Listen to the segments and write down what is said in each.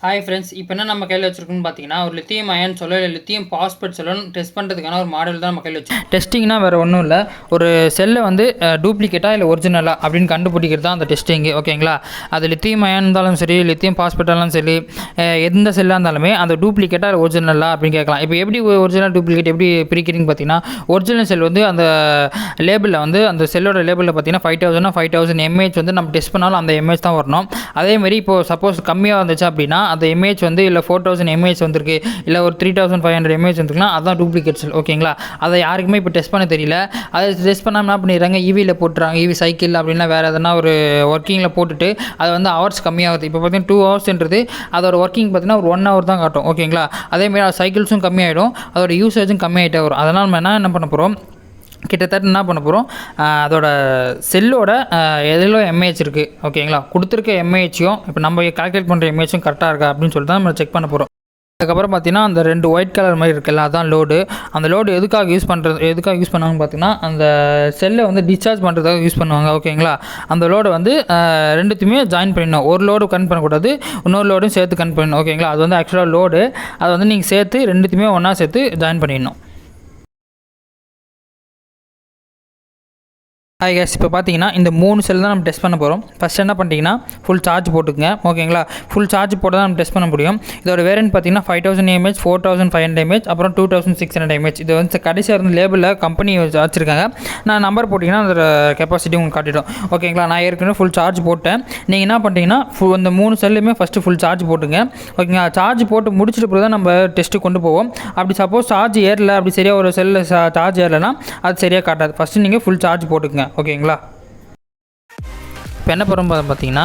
Hi friends. இப்போ என்ன நம்ம கையில் வச்சிருக்கோம்னு பார்த்தீங்கன்னா, ஒரு லித்தியம் அயன் செல்லோ இல்லை லித்தியம் பாஸ்பேட் செல்லோன்னு டெஸ்ட் பண்ணுறதுக்கான ஒரு மாடல் தான் நம்ம கையில் வச்சிருக்கோம். டெஸ்டிங்னா வேறு ஒன்றும் இல்லை, ஒரு செல்லை வந்து டூப்ளிகேட்டாக இல்லை ஒரிஜினலாக அப்படின்னு கண்டுபிடிக்கிறது தான் அந்த டெஸ்டிங்கு. ஓகேங்களா? அது லித்தியம் அயன் இருந்தாலும் சரி, லித்தியம் பாஸ்பேட்டாலும் சரி, எந்த செல்லாக இருந்தாலுமே அந்த டூப்ளிகேட்டாக இல்லை ஒரிஜினலாக அப்படின்னு கேட்கலாம். இப்போ எப்படி ஒரிஜினல் டூப்ளிகேட் எப்படி பிரிக்கிறீங்கன்னு பார்த்தீங்கன்னா, ஒரிஜினல் செல் வந்து அந்த லேபிளில் வந்து அந்த செல்லோட லேபிளில் பார்த்தீங்கன்னா 5000 mAh வந்து நம்ம டெஸ்ட் பண்ணாலும் அந்த mAh தான் வரணும். அதேமாதிரி இப்போது சப்போஸ் கம்மியாக வந்துச்சு அப்படின்னா அந்த mAh வந்து இல்லை 4000 mAh வந்திருக்கு, இல்லை ஒரு 3500 mAh வந்துருக்குன்னா அதுதான் டூப்ளிகேட் செல். ஓகேங்களா? அதை யாருக்குமே இப்போ டெஸ்ட் பண்ண தெரியல. அதை டெஸ்ட் பண்ணாமல் என்ன பண்ணிடுறாங்க, ஈவியில் போட்டுறாங்க, ஈவி சைக்கிள் அப்படின்னா வேறு எதனா ஒரு ஒர்க்கிங்கில் போட்டுட்டு அது வந்து ஹவர்ஸ் கம்மியாகுது. இப்போ பார்த்தீங்கன்னா 2 ஹவர்ஸ்ன்றது அதோட ஒர்க்கிங் பார்த்தீங்கன்னா ஒரு 1 ஹவர் தான் காட்டும். ஓகேங்களா? அதேமாதிரி சைக்கிள்ஸும் கம்மியாகிடும், அதோட யூசேஜும் கம்மியாகிட்டே வரும். அதனால் நம்ம என்ன பண்ண போகிறோம், கிட்டத்தட்ட என்ன பண்ண போகிறோம், அதோட செல்லோட எதிலோ mAh இருக்குது. ஓகேங்களா? கொடுத்துருக்க mAhயும் இப்போ நம்ம கால்குலேட் பண்ணுற mAhயும் கரெக்டாக இருக்கா அப்படின்னு சொல்லிட்டு தான் நம்ம செக் பண்ண போகிறோம். அதுக்கப்புறம் பார்த்தீங்கன்னா அந்த 2 ஒயிட் கலர் மாதிரி இருக்குல்ல, அதான் லோடு. அந்த லோடு எதுக்காக யூஸ் பண்ணுவாங்கன்னு பார்த்தீங்கன்னா, அந்த செல்லை வந்து டிஸ்சார்ஜ் பண்ணுறதுக்காக யூஸ் பண்ணுவாங்க. ஓகேங்களா? அந்த லோடு வந்து ரெண்டுத்தையுமே ஜாயின் பண்ணிடணும். ஒரு லோடு கனெக்ட் பண்ணக்கூடாது, இன்னொரு லோடும் சேர்த்து கனெக்ட் பண்ணணும். ஓகேங்களா? அது வந்து ஆக்சுவலாக லோடு, அதை வந்து நீங்கள் சேர்த்து ரெண்டுத்தையுமே ஒன்றா சேர்த்து ஜாயின் பண்ணிடணும். ஹாய் கேஸ், இப்போ பார்த்தீங்கன்னா இந்த 3 செல் தான் நம்ம டெஸ்ட் பண்ண போகிறோம். ஃபஸ்ட் என்ன பண்ணிட்டீங்கன்னா ஃபுல் சார்ஜ் போட்டுக்குங்க. ஓகேங்களா? ஃபுல் சார்ஜ் போட்டு தான் நம்ம டெஸ்ட் பண்ண முடியும். இதோட வேரியன்ட் பார்த்தீங்கன்னா 5000 mAh, 4500 mAh, அப்புறம் 2600 mAh. இது வந்து கடைசியாக இருந்து லேபிளில் கம்பெனி வச்சுருக்காங்க. நான் நம்பர் போட்டிங்கன்னா அதோட கெப்பாசிட்டி உங்களுக்கு காட்டிடும். ஓகேங்களா? நான் ஏற்கனவே ஃபுல் சார்ஜ் போட்டேன். நீங்கள் என்ன பண்ணிட்டீங்கன்னா இந்த 3 செல்லுமே ஃபஸ்ட்டு ஃபுல் சார்ஜ் போட்டுங்க. ஓகேங்களா? சார்ஜ் போட்டு முடிச்சுட்டு பிறகு தான் நம்ம டெஸ்ட்டு கொண்டு போவோம். அப்படி சப்போஸ் சார்ஜ் ஏறல, அப்படி சரியாக ஒரு செல்லில் சார்ஜ் ஏறலைன்னா அது சரியாக காட்டாது. ஃபஸ்ட்டு நீங்கள் ஃபுல் சார்ஜ் போட்டுக்குங்க. ஓகேங்களா? இப்போ என்ன பண்ணுறோம் பார்த்தீங்கன்னா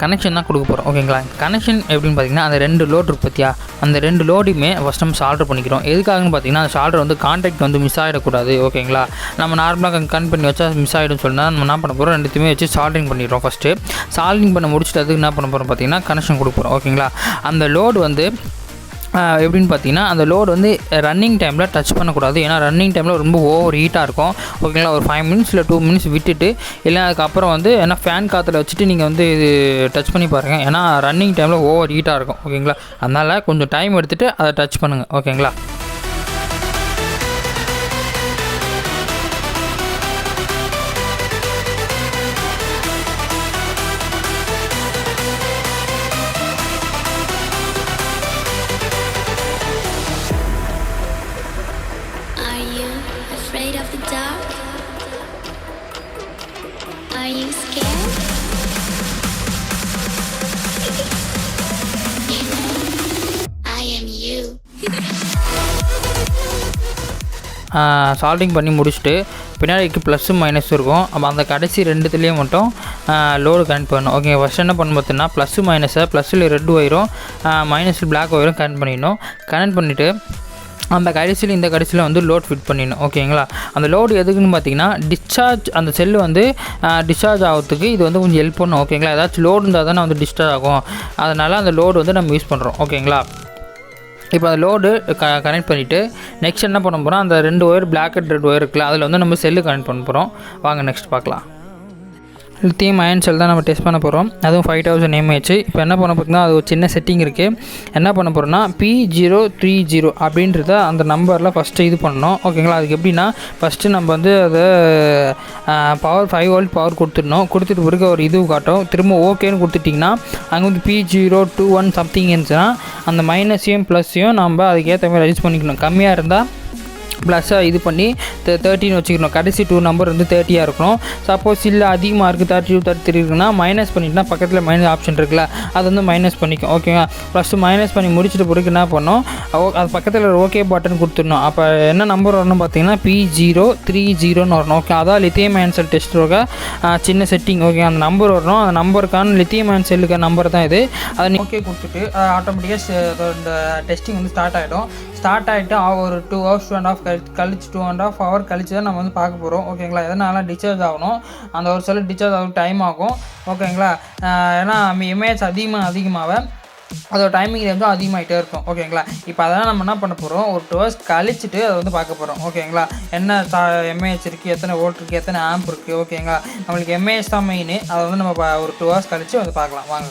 கனெக்ஷன் தான் கொடுக்க போகிறோம். ஓகேங்களா? கனெக்ஷன் எப்படின்னு பார்த்தீங்கன்னா அந்த 2 லோடு இருக்கு பார்த்தியா, அந்த 2 லோடையுமே ஃபஸ்ட் நம்ம சால்டர் பண்ணிக்கிறோம். எதுக்காகன்னு பார்த்தீங்கன்னா அந்த சால்டர் வந்து கான்டாக்ட் வந்து மிஸ் ஆகிடக்கூடாது. ஓகேங்களா? நம்ம நார்மலாக கனெக்ட் பண்ணி வச்சா மிஸ் ஆகிடும்னு சொன்னால் நம்ம என்ன பண்ண போகிறோம், ரெண்டுத்தையுமே வச்சு சால்டரிங் பண்ணிடுறோம். ஃபஸ்ட்டு சால்டரிங் பண்ண முடிச்சுட்டு அதுக்கு என்ன பண்ண போகிறோம் பார்த்தீங்கன்னா கனெக்ஷன் கொடுக்க போகிறோம். ஓகேங்களா? அந்த லோடு வந்து எப்படின்னு பார்த்தீங்கன்னா அந்த லோடு வந்து ரன்னிங் டைமில் டச் பண்ணக்கூடாது. ஏன்னா ரன்னிங் டைமில் ரொம்ப ஓவர் ஹீட்டாக இருக்கும். ஓகேங்களா? ஒரு 5 மினிட்ஸ் இல்லை 2 மினிட்ஸ் விட்டுட்டு, இல்லை அதுக்கப்புறம் வந்து ஏன்னா ஃபேன் காற்றுல வச்சுட்டு நீங்கள் வந்து இது டச் பண்ணி பாருங்கள். ஏன்னா ரன்னிங் டைமில் ஓவர் ஹீட்டாக இருக்கும். ஓகேங்களா? அதனால் கொஞ்சம் டைம் எடுத்துகிட்டு அதை டச் பண்ணுங்கள். ஓகேங்களா? Are you afraid of the dark? Are you scared? I am you. சால்டிங் பண்ணி முடிச்சுட்டு பின்னாடிக்கு ப்ளஸ்ஸு மைனஸ் இருக்கும். அப்போ அந்த கடைசி ரெண்டுத்துலேயும் மட்டும் லோடு கனெக்ட் பண்ணணும். ஓகே, ஃபஸ்ட் என்ன பண்ணணும் பார்த்தீங்கன்னா ப்ளஸ்ஸு மைனஸை, ப்ளஸ்ஸில் ரெட் ஒயரும் மைனஸில் பிளாக் ஒயரும் கனெக்ட் பண்ணிடணும். கனெக்ட் பண்ணிவிட்டு அந்த கடைசியில் இந்த கடைசியில் வந்து லோட் ஃபிட் பண்ணிடணும். ஓகேங்களா? அந்த லோடு எதுக்குன்னு பார்த்தீங்கன்னா டிஸ்சார்ஜ், அந்த செல்லு வந்து டிஸ்சார்ஜ் ஆகிறதுக்கு இது வந்து கொஞ்சம் ஹெல்ப் பண்ணும். ஓகேங்களா? ஏதாச்சும் லோடு இருந்தால் தானே வந்து டிஸ்சார்ஜ் ஆகும். அதனால் அந்த லோடு வந்து நம்ம யூஸ் பண்ணுறோம். ஓகேங்களா? இப்போ அந்த லோடு கனெக்ட் பண்ணிவிட்டு நெக்ஸ்ட் என்ன பண்ண போகிறோம், அந்த 2 wire black and red wire இருக்குல்ல, அதில் வந்து நம்ம செல்லு கனெக்ட் பண்ண போகிறோம். வாங்க நெக்ஸ்ட் பார்க்கலாம். லித்தியம் அயன் செல் தான் நம்ம டெஸ்ட் பண்ண போகிறோம். அதுவும் 5000 mAh. இப்போ என்ன பண்ண போகிறோம்னா அது ஒரு சின்ன செட்டிங் இருக்குது. என்ன பண்ண போகிறோம்னா P030 அப்படின்றத அந்த நம்பரில் ஃபஸ்ட்டு இது பண்ணணும். ஓகேங்களா? அதுக்கு எப்படின்னா ஃபஸ்ட்டு நம்ம வந்து அதை பவர் 5 வோல்ட் பவர் கொடுத்துடணும். கொடுத்துட்டு பிறகு ஒரு இது காட்டும். திரும்ப ஓகேன்னு கொடுத்துட்டிங்கன்னா அங்கே வந்து P021 சம்திங் இருந்துச்சுன்னா அந்த மைனஸையும் ப்ளஸ்ஸையும் நம்ம அதுக்கேற்ற மாதிரி அட்ஜஸ்ட் பண்ணிக்கணும். கம்மியாக இருந்தால் ப்ளஸ்ஸாக இது பண்ணி 13 வச்சுக்கணும். கடைசி 2 நம்பர் வந்து 30 இருக்கணும். சப்போஸ் இல்லை அதிகமாக இருக்குது 32 33 இருக்குன்னா மைனஸ் பண்ணிட்டுனா பக்கத்தில் மைனஸ் ஆப்ஷன் இருக்குல்ல, அது வந்து மைனஸ் பண்ணிக்கும். ஓகேவா? ப்ளஸ் மைனஸ் பண்ணி முடிச்சுட்டு பிறகு என்ன பண்ணோம், அது பக்கத்தில் ஒரு ஓகே பட்டன் கொடுத்துடணும். அப்போ என்ன நம்பர் வரணும் பார்த்தீங்கன்னா P030 வரணும். ஓகே, அதான் லித்தியம் அயன் செல் டெஸ்ட்டோட சின்ன செட்டிங். ஓகே, அந்த நம்பர் வரணும். அந்த நம்பருக்கான லித்தியம் அயன் செல்லுக்கான நம்பர் தான் இது. அதை ஓகே கொடுத்துட்டு ஆட்டோமேட்டிக்காக இந்த டெஸ்டிங் வந்து ஸ்டார்ட் ஆகிடும். ஸ்டார்ட் ஆகிட்டு ஒரு 2 ஹவர்ஸ் 2.5 கழிச்சு 2.5 ஹவர் கழிச்சு தான் நம்ம வந்து பார்க்க போகிறோம். ஓகேங்களா? எதனால டிஸ்சார்ஜ் ஆகணும், அந்த ஒரு செல் டிஸ்சார்ஜ் ஆகும் டைம் ஆகும். ஓகேங்களா? ஏன்னா mAh அதிகமாக அதோட டைமிங் வந்து அதிகமாகிட்டே இருக்கும். ஓகேங்களா? இப்போ அதெல்லாம் நம்ம என்ன பண்ண போகிறோம், ஒரு 2 ஹவர்ஸ் கழிச்சுட்டு அதை வந்து பார்க்க போகிறோம். ஓகேங்களா? என்ன mAh இருக்குது, எத்தனை வோல்ட் இருக்குது, எத்தனை ஆம்ப் இருக்குது. ஓகேங்களா? நம்மளுக்கு mAh தான் மெயின். அதை வந்து நம்ம ஒரு 2 ஹவர்ஸ் கழிச்சு வந்து பார்க்கலாம். வாங்க.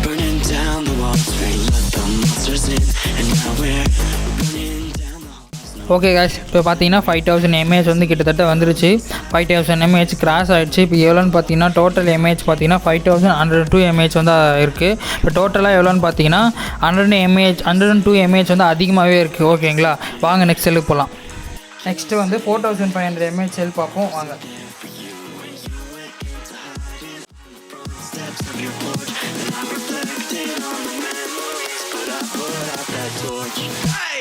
Burning down the walls, we let the monsters in, and now we're burning down the halls. Okay guys, இப்போ பார்த்தீங்கன்னா 5000 mAh வந்து கிட்டத்தட்ட வந்துருச்சு. 5000 mAh கிராஸ் ஆகிடுச்சு. இப்போ எவ்வளோன்னு பார்த்தீங்கன்னா டோட்டல் mAh பார்த்தீங்கன்னா 5102 mAh வந்து இருக்குது. இப்போ டோட்டலாக எவ்வளோன்னு பார்த்தீங்கன்னா 102 mAh வந்து அதிகமாகவே இருக்குது. ஓகேங்களா, வாங்க நெக்ஸ்ட் செல்லுக்கு போகலாம். நெக்ஸ்ட்டு வந்து 4500 mAh செல் பார்ப்போம் வாங்க. Steps of your porch, and I'm reflecting on the memories, but I put out that torch. Hey!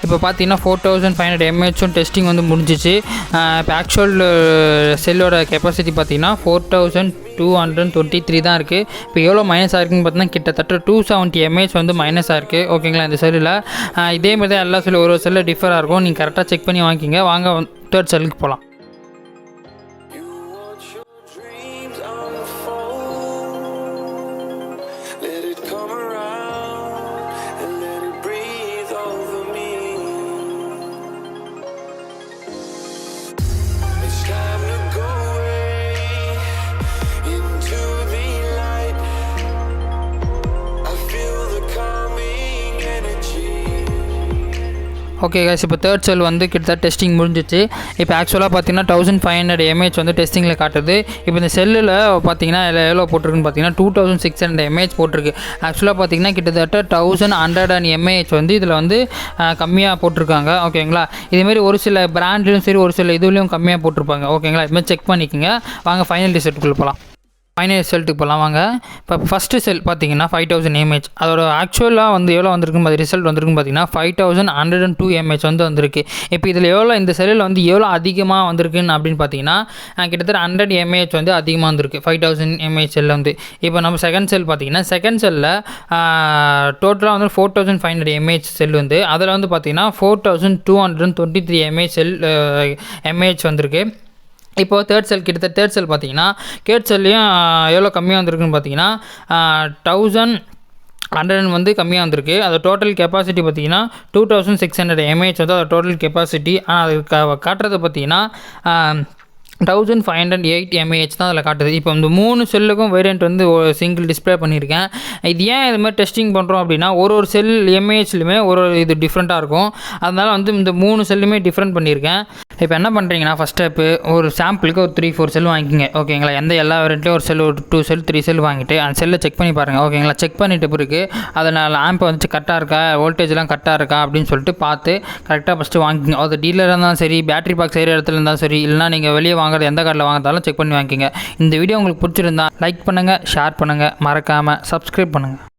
இப்போ பார்த்தீங்கன்னா 4500 mAh டெஸ்டிங் வந்து முடிஞ்சிச்சு. இப்போ ஆக்சுவல் செல்லோட கெப்பாசிட்டி பார்த்தீங்கன்னா 4223 தான் இருக்குது. இப்போ எவ்வளோ மைனஸ் ஆகிருக்குன்னு பார்த்தீங்கன்னா கிட்டத்தட்ட 270 mAh வந்து மைனஸ் ஆகிருக்கு. ஓகேங்களா, இந்த செல்லில் இதேமாதிரி தான் எல்லா செல்லும் ஒரு செல்லில் டிஃபராக இருக்கும். நீங்கள் கரெக்டாக செக் பண்ணி வாங்கிக்கிங்க. வாங்க தேர்ட் செல்லுக்கு போகலாம். You watch your dreams unfold, let it come around and let it breathe over me. It's time to go away into the light. I feel the calming energy. Okay guys, இப்போ third செல் வந்து கிட்டத்தட்ட testing முடிஞ்சிச்சு. இப்போ ஆக்சுவலாக பார்த்தீங்கன்னா 1500 mAh வந்து டெஸ்டிங்கில் காட்டுது. இப்போ இந்த செல்லில் பார்த்தீங்கன்னா எவ்வளோ போட்டிருக்குன்னு பார்த்தீங்கன்னா 2600 mAh போட்டிருக்கு. ஆக்சுவலாக பார்த்தீங்கன்னா கிட்டத்தட்ட 1100 mAh வந்து இதில் வந்து கம்மியாக போட்டிருக்காங்க. ஓகேங்களா, இதேமாரி ஒரு சில பிராண்ட்லையும் சரி ஒரு சில இதுலேயும் கம்மியாக போட்டிருப்பாங்க. ஓகேங்களா, இதுமாதிரி செக் பண்ணிக்கோங்க. வாங்க ஃபைனல் ரிசல்ட்டுக்குள்ளே போகலாம். ஃபைனல் ரிசல்ட்டுக்கு போகலாம் வாங்க. இப்போ ஃபஸ்ட்டு செல் பார்த்தீங்கன்னா 5000 mAh. அதோட ஆக்சுவலாக வந்து எவ்வளோ வந்திருக்குன்னு ரிசல்ட் வந்திருக்குன்னு பார்த்தீங்கன்னா 5102 mAh வந்து வந்திருக்கு. இப்போ இதில் எவ்வளோ இந்த செல்லில் வந்து எவ்வளோ அதிகமாக வந்திருக்குன்னு அப்படின்னு பார்த்தீங்கன்னா கிட்டத்தட்ட 100 mAh வந்து அதிகமாக வந்திருக்கு 5000 mAh செல்லில் வந்து. இப்போ நம்ம செகண்ட் செல் பார்த்தீங்கன்னா செகண்ட் செல்லில் டோட்டலாக வந்து 4500 mAh செல் வந்து அதில் வந்து பார்த்தீங்கன்னா 4223 mAh வந்திருக்கு. இப்போது தேர்ட் செல் கிட்டத்தட்ட தேர்ட் செல் பார்த்தீங்கன்னா கேட் செல்லையும் எவ்வளோ கம்மியாக வந்திருக்குன்னு பார்த்தீங்கன்னா 1100 வந்து கம்மியாக வந்திருக்கு. அது டோட்டல் கெப்பாசிட்டி பார்த்தீங்கன்னா 2600 mAh வந்து அது டோட்டல் கெப்பாசிட்டி. ஆனால் அது காட்டுறது பார்த்தீங்கன்னா 1508 mAh தான் அதில் காட்டுது. இப்போ இந்த 3 செல்லுக்கும் வேரியண்ட் வந்து சிங்கிள் டிஸ்பிளே பண்ணியிருக்கேன். இது ஏன் இது மாதிரி டெஸ்டிங் பண்ணுறோம் அப்படின்னா ஒரு செல் mAhலையுமே ஒரு இது டிஃப்ரெண்ட்டாக இருக்கும். அதனால் வந்து இந்த 3 செல்லுமே டிஃப்ரெண்ட் பண்ணியிருக்கேன். இப்போ என்ன பண்ணுறீங்கன்னா ஃபஸ்ட் ஸ்டெப்பு ஒரு சாம்பிளுக்கு ஒரு 3-4 செல் வாங்கிக்கிங்க. ஓகேங்களா, எல்லா வேரியண்ட்லேயும் ஒரு செல் ஒரு 2 செல் 3 செல் வாங்கிட்டு அந்த செல்லை செக் பண்ணி பாருங்கள். ஓகேங்களா, செக் பண்ணிட்டு பிறகு அதனால் ஆம்பை வந்து கரெக்டாக இருக்கா, வோல்டேஜ்லாம் கரெக்டாக இருக்கா அப்படின்னு சொல்லிட்டு பார்த்து கரெக்டாக ஃபஸ்ட்டு வாங்கிக்கிங்க. அது டீலராக இருந்தாலும் சரி, பேட்டரி பாக்ஸ் செய்கிற இடத்துல இருந்தாலும் சரி, இல்லைனா நீங்கள் வெளியே வாங்குறது எந்த கார்டில் வாங்குறதாலும் செக் பண்ணி வாங்கிக்கிங்க. இந்த வீடியோ உங்களுக்கு பிடிச்சிருந்தா லைக் பண்ணுங்கள், ஷேர் பண்ணுங்கள், மறக்காமல் சப்ஸ்கிரைப் பண்ணுங்கள்.